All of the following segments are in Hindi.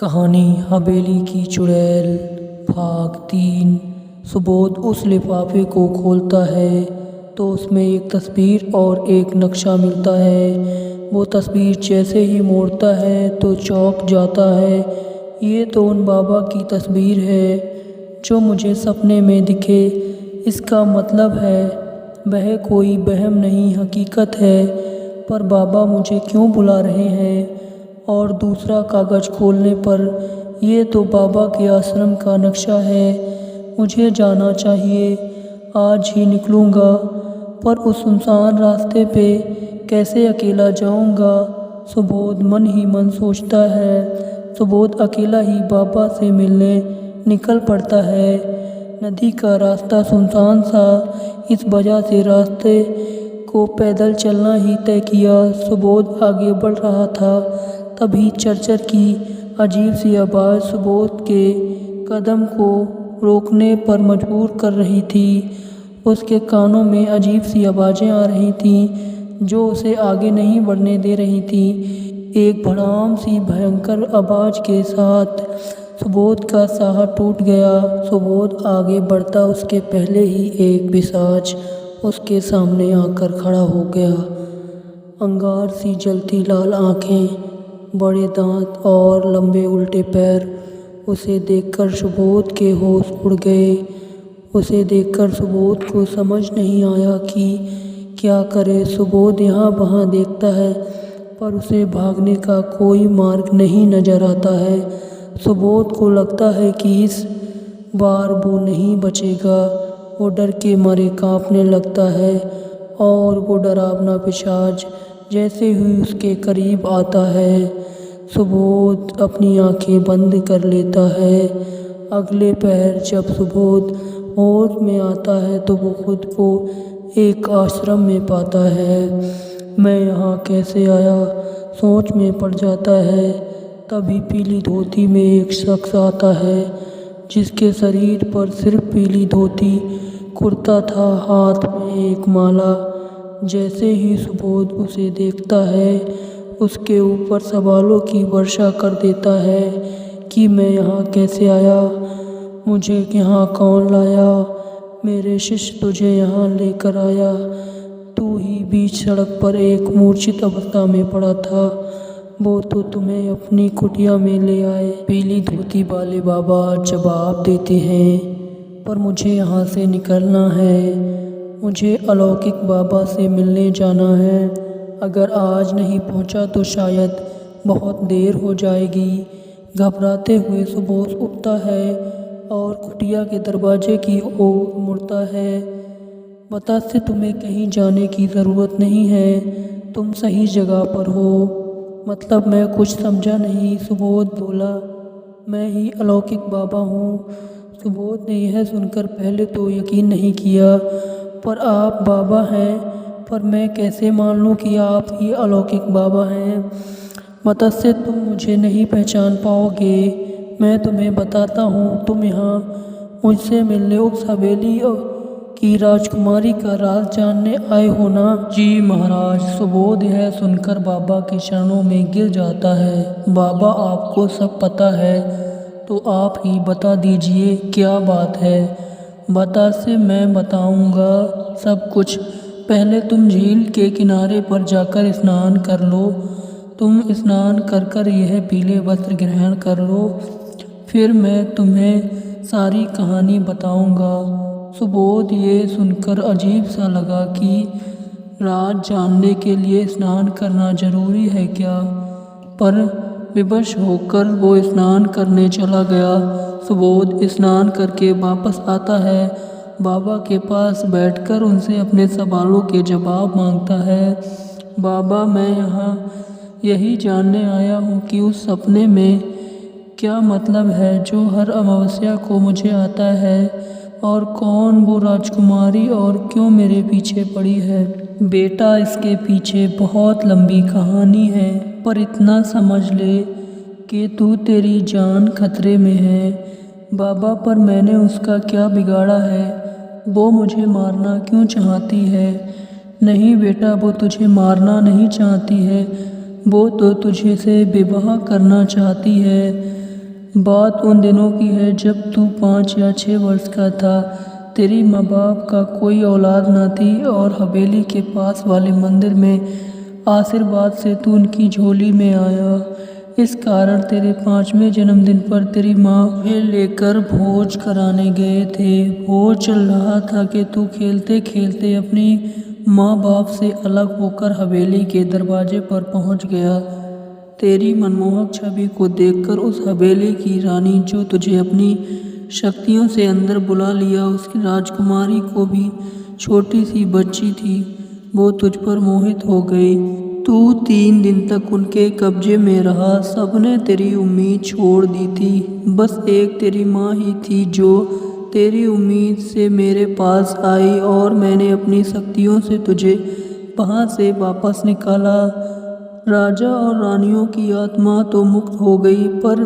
कहानी हवेली की चुड़ैल भाग 3। सुबोध उस लिफाफे को खोलता है तो उसमें एक तस्वीर और एक नक्शा मिलता है। वो तस्वीर जैसे ही मोड़ता है तो चौंक जाता है। ये तो उन बाबा की तस्वीर है जो मुझे सपने में दिखे। इसका मतलब है वह कोई वहम नहीं, हकीकत है। पर बाबा मुझे क्यों बुला रहे हैं? और दूसरा कागज़ खोलने पर ये तो बाबा के आश्रम का नक्शा है। मुझे जाना चाहिए, आज ही निकलूँगा। पर उस सुनसान रास्ते पे कैसे अकेला जाऊँगा? सुबोध मन ही मन सोचता है। सुबोध अकेला ही बाबा से मिलने निकल पड़ता है। नदी का रास्ता सुनसान सा, इस वजह से रास्ते को पैदल चलना ही तय किया। सुबोध आगे बढ़ रहा था, तभी चरचर की अजीब सी आवाज़ सुबोध के कदम को रोकने पर मजबूर कर रही थी। उसके कानों में अजीब सी आवाज़ें आ रही थीं जो उसे आगे नहीं बढ़ने दे रही थीं। एक भड़ाम सी भयंकर आवाज़ के साथ सुबोध का साह टूट गया। सुबोध आगे बढ़ता उसके पहले ही एक पिशाच उसके सामने आकर खड़ा हो गया। अंगार सी जलती लाल आँखें, बड़े दांत और लंबे उल्टे पैर। उसे देखकर सुबोध के होश उड़ गए। उसे देखकर सुबोध को समझ नहीं आया कि क्या करे। सुबोध यहाँ वहाँ देखता है पर उसे भागने का कोई मार्ग नहीं नजर आता है। सुबोध को लगता है कि इस बार वो नहीं बचेगा। वो डर के मारे कांपने लगता है और वो डरावना पिशाच जैसे ही उसके करीब आता है, सुबोध अपनी आंखें बंद कर लेता है। अगले पहर जब सुबोध होश में आता है तो वो खुद को एक आश्रम में पाता है। मैं यहाँ कैसे आया, सोच में पड़ जाता है। तभी पीली धोती में एक शख्स आता है जिसके शरीर पर सिर्फ पीली धोती, कुर्ता था, हाथ में एक माला। जैसे ही सुबोध उसे देखता है उसके ऊपर सवालों की वर्षा कर देता है कि मैं यहाँ कैसे आया, मुझे यहाँ कौन लाया, मेरे शिष्य तुझे यहाँ लेकर आया, तू ही बीच सड़क पर एक मूर्छित अवस्था में पड़ा था, वो तो तुम्हें अपनी कुटिया में ले आए। पीली धोती वाले बाबा जवाब देते हैं, पर मुझे यहाँ से निकलना है, मुझे अलौकिक बाबा से मिलने जाना है। अगर आज नहीं पहुँचा तो शायद बहुत देर हो जाएगी। घबराते हुए सुबोध उठता है और कुटिया के दरवाजे की ओर मुड़ता है। बता से तुम्हें कहीं जाने की ज़रूरत नहीं है, तुम सही जगह पर हो। मतलब मैं कुछ समझा नहीं, सुबोध बोला। मैं ही अलौकिक बाबा हूँ। सुबोध ने यह सुनकर पहले तो यकीन नहीं किया, पर आप बाबा हैं, पर मैं कैसे मान लूँ कि आप ही अलौकिक बाबा हैं। मत्स्य तुम मुझे नहीं पहचान पाओगे, मैं तुम्हें बताता हूँ। तुम यहाँ मुझसे मिलने उस हवेली की राजकुमारी का राज जानने आए हो ना? जी महाराज। सुबोध यह सुनकर बाबा के चरणों में गिर जाता है। बाबा आपको सब पता है तो आप ही बता दीजिए क्या बात है। बता से मैं बताऊंगा सब कुछ। पहले तुम झील के किनारे पर जाकर स्नान कर लो। तुम स्नान कर कर यह पीले वस्त्र ग्रहण कर लो, फिर मैं तुम्हें सारी कहानी बताऊंगा। सुबोध ये सुनकर अजीब सा लगा कि राज जानने के लिए स्नान करना जरूरी है क्या, पर विवश होकर वो स्नान करने चला गया। सुबोध स्नान करके वापस आता है, बाबा के पास बैठकर उनसे अपने सवालों के जवाब मांगता है। बाबा मैं यहाँ यही जानने आया हूँ कि उस सपने में क्या मतलब है जो हर अमावस्या को मुझे आता है, और कौन वो राजकुमारी और क्यों मेरे पीछे पड़ी है। बेटा इसके पीछे बहुत लंबी कहानी है, पर इतना समझ ले कि तू तेरी जान खतरे में है। बाबा पर मैंने उसका क्या बिगाड़ा है, वो मुझे मारना क्यों चाहती है? नहीं बेटा, वो तुझे मारना नहीं चाहती है, वो तो तुझे से विवाह करना चाहती है। बात उन दिनों की है जब तू 5 या 6 वर्ष का था। तेरी माँ बाप का कोई औलाद ना थी और हवेली के पास वाले मंदिर में आशीर्वाद से तू उनकी झोली में आया। इस कारण तेरे 5वें जन्मदिन पर तेरी माँ तुझे लेकर भोज कराने गए थे। भोज चल रहा था कि तू खेलते खेलते अपनी माँ बाप से अलग होकर हवेली के दरवाजे पर पहुंच गया। तेरी मनमोहक छवि को देखकर उस हवेली की रानी, जो तुझे अपनी शक्तियों से अंदर बुला लिया, उसकी राजकुमारी को भी छोटी सी बच्ची थी, वो तुझ पर मोहित हो गई। तू 3 दिन तक उनके कब्जे में रहा। सबने तेरी उम्मीद छोड़ दी थी। बस एक तेरी माँ ही थी जो तेरी उम्मीद से मेरे पास आई और मैंने अपनी शक्तियों से तुझे वहाँ से वापस निकाला। राजा और रानियों की आत्मा तो मुक्त हो गई, पर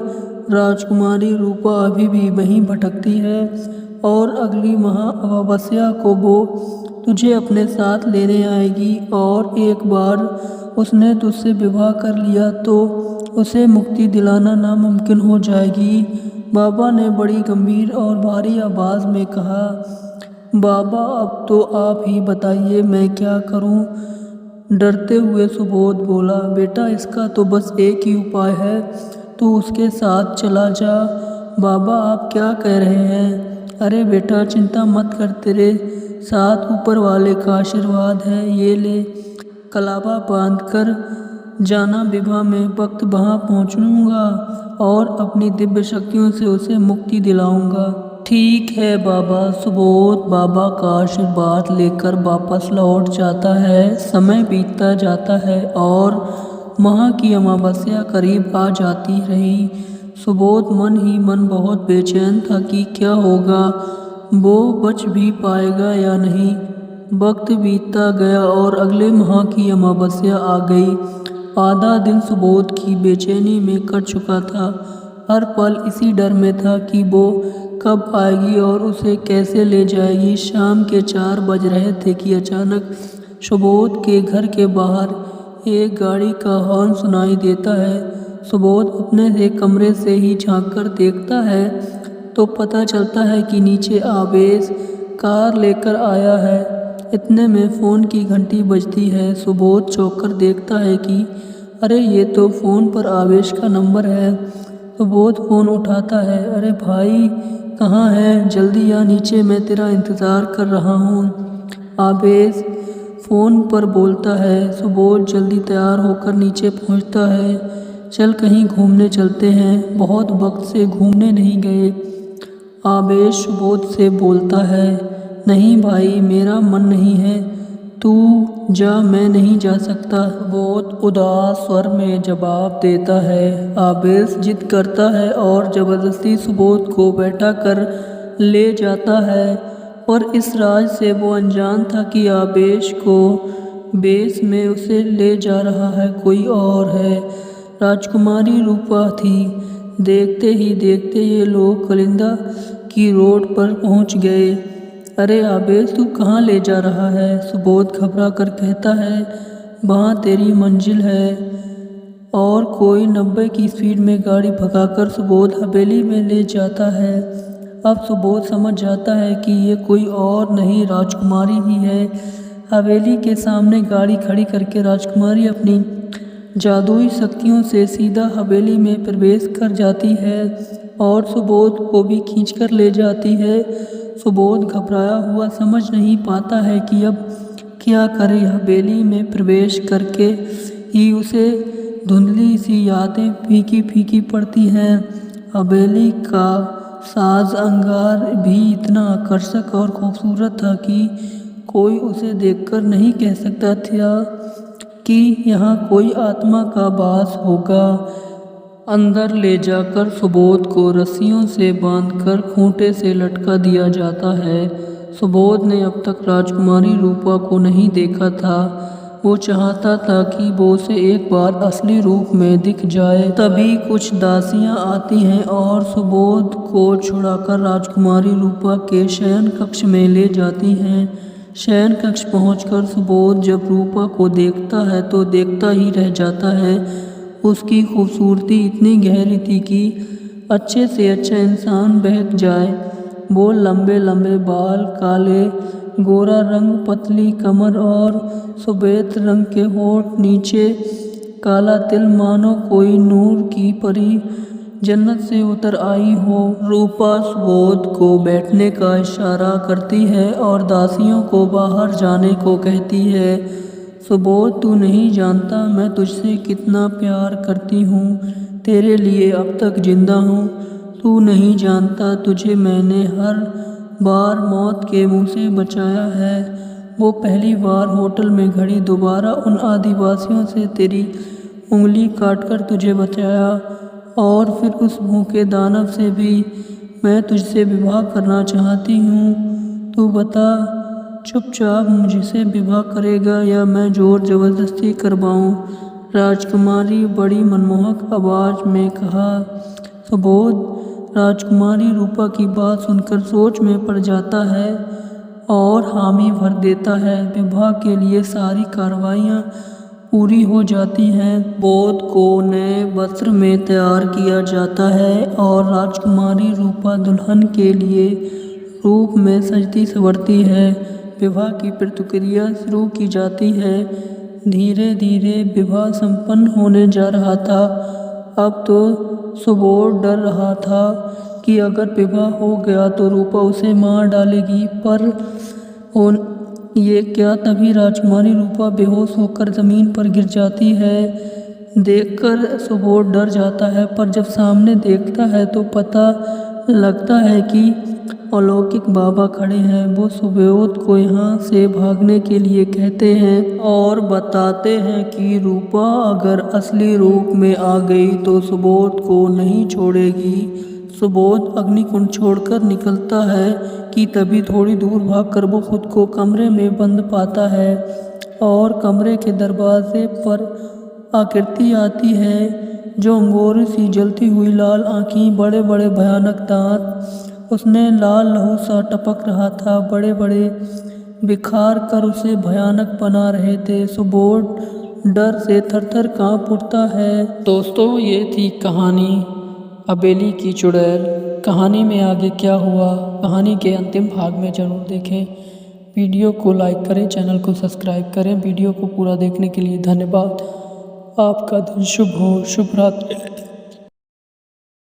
राजकुमारी रूपा अभी भी वहीं भटकती है और अगली महा अमावस्या को वो तुझे अपने साथ लेने आएगी। और एक बार उसने तुझसे विवाह कर लिया तो उसे मुक्ति दिलाना नामुमकिन हो जाएगी। बाबा ने बड़ी गंभीर और भारी आवाज़ में कहा। बाबा, अब तो आप ही बताइए, मैं क्या करूं? डरते हुए सुबोध बोला। बेटा, इसका तो बस एक ही उपाय है, तू उसके साथ चला जा। बाबा, आप क्या कह रहे हैं? अरे बेटा, चिंता मत कर, तेरे साथ ऊपर वाले का आशीर्वाद है। ये ले, कलावा बांध कर जाना। विवाह में वक्त वहाँ पहुँचूंगा और अपनी दिव्य शक्तियों से उसे मुक्ति दिलाऊंगा। ठीक है बाबा। सुबोध बाबा का आशीर्वाद लेकर वापस लौट जाता है। समय बीतता जाता है और माह की अमावस्या करीब आ जाती रही। सुबोध मन ही मन बहुत बेचैन था कि क्या होगा, वो बच भी पाएगा या नहीं। वक्त बीतता गया और अगले माह की अमावस्या आ गई। आधा दिन सुबोध की बेचैनी में कट चुका था। हर पल इसी डर में था कि वो कब आएगी और उसे कैसे ले जाएगी। शाम के 4 बज रहे थे कि अचानक सुबोध के घर के बाहर एक गाड़ी का हॉर्न सुनाई देता है। सुबोध अपने एक कमरे से ही झांककर देखता है तो पता चलता है कि नीचे आवेश कार लेकर आया है। इतने में फ़ोन की घंटी बजती है। सुबोध चौंक कर देखता है कि अरे, ये तो फ़ोन पर आवेश का नंबर है। सुबोध फ़ोन उठाता है। अरे भाई, कहाँ है? जल्दी आ नीचे, मैं तेरा इंतज़ार कर रहा हूँ। आवेश फ़ोन पर बोलता है। सुबोध जल्दी तैयार होकर नीचे पहुँचता है। चल, कहीं घूमने चलते हैं, बहुत वक्त से घूमने नहीं गए। आवेश सुबोध से बोलता है। नहीं भाई, मेरा मन नहीं है, तू जा, मैं नहीं जा सकता। सुबोध उदास स्वर में जवाब देता है। आवेश जिद करता है और ज़बरदस्ती सुबोध को बैठा कर ले जाता है, पर इस राज से वो अनजान था कि आवेश को बेस में उसे ले जा रहा है कोई और है। राजकुमारी रूपा थी। देखते ही देखते ये लोग कलिंदा की रोड पर पहुंच गए। अरे आवेश, तू कहाँ ले जा रहा है? सुबोध घबरा कर कहता है। वहाँ तेरी मंजिल है। और कोई 90 की स्पीड में गाड़ी भगाकर सुबोध हवेली में ले जाता है। अब सुबोध समझ जाता है कि ये कोई और नहीं, राजकुमारी ही है। हवेली के सामने गाड़ी खड़ी करके राजकुमारी अपनी जादुई शक्तियों से सीधा हवेली में प्रवेश कर जाती है और सुबोध को भी खींचकर ले जाती है। सुबोध घबराया हुआ समझ नहीं पाता है कि अब क्या करे। हवेली में प्रवेश करके ही उसे धुंधली सी यादें फीकी फीकी पड़ती हैं। हवेली का साज अंगार भी इतना आकर्षक और खूबसूरत था कि कोई उसे देखकर नहीं कह सकता था कि यहाँ कोई आत्मा का वास होगा। अंदर ले जाकर सुबोध को रस्सियों से बांधकर खूंटे से लटका दिया जाता है। सुबोध ने अब तक राजकुमारी रूपा को नहीं देखा था। वो चाहता था कि वो उसे एक बार असली रूप में दिख जाए। तभी कुछ दासियां आती हैं और सुबोध को छुड़ाकर राजकुमारी रूपा के शयन कक्ष में ले जाती हैं। शयन कक्ष पहुंचकर सुबोध जब रूपा को देखता है तो देखता ही रह जाता है। उसकी खूबसूरती इतनी गहरी थी कि अच्छे से अच्छा इंसान बहक जाए। वो लंबे लंबे बाल, काले गोरा रंग, पतली कमर और सफ़ेद रंग के होंठ, नीचे काला तिल, मानो कोई नूर की परी जन्नत से उतर आई हो। रूपा सुबोध को बैठने का इशारा करती है और दासियों को बाहर जाने को कहती है। सुबोध, तू नहीं जानता मैं तुझसे कितना प्यार करती हूँ, तेरे लिए अब तक जिंदा हूँ। तू नहीं जानता, तुझे मैंने हर बार मौत के मुंह से बचाया है। वो पहली बार होटल में खड़ी, दोबारा उन आदिवासियों से तेरी उंगली काटकर तुझे बचाया, और फिर उस भूखे दानव से भी। मैं तुझसे विवाह करना चाहती हूँ। तू बता, चुपचाप मुझसे विवाह करेगा या मैं जोर जबरदस्ती करवाऊँ? राजकुमारी बड़ी मनमोहक आवाज़ में कहा। सुबोध राजकुमारी रूपा की बात सुनकर सोच में पड़ जाता है और हामी भर देता है। विवाह के लिए सारी कार्रवाइयाँ पूरी हो जाती हैं। बोध को नए वस्त्र में तैयार किया जाता है और राजकुमारी रूपा दुल्हन के लिए रूप में सजती संवरती है। विवाह की प्रक्रिया शुरू की जाती है। धीरे धीरे विवाह संपन्न होने जा रहा था। अब तो सुबोध डर रहा था कि अगर विवाह हो गया तो रूपा उसे मार डालेगी, पर ये क्या, तभी राजकुमारी रूपा बेहोश होकर ज़मीन पर गिर जाती है। देखकर सुबोध डर जाता है, पर जब सामने देखता है तो पता लगता है कि अलौकिक बाबा खड़े हैं। वो सुबोध को यहाँ से भागने के लिए कहते हैं और बताते हैं कि रूपा अगर असली रूप में आ गई तो सुबोध को नहीं छोड़ेगी। सुबोध अग्निकुंड छोड़कर निकलता है कि तभी थोड़ी दूर भागकर वो खुद को कमरे में बंद पाता है और कमरे के दरवाजे पर आकृति आती है जो अंगूर सी जलती हुई लाल आँखें, बड़े बड़े भयानक दांत, उसने लाल लहू सा टपक रहा था, बड़े बड़े बिखार कर उसे भयानक बना रहे थे। सुबोध डर से थर-थर काँप उठता है। दोस्तों, ये थी कहानी हवेली की चुड़ैल। कहानी में आगे क्या हुआ, कहानी के अंतिम भाग में ज़रूर देखें। वीडियो को लाइक करें, चैनल को सब्सक्राइब करें। वीडियो को पूरा देखने के लिए धन्यवाद। आपका दिन शुभ हो। शुभ रात्रि।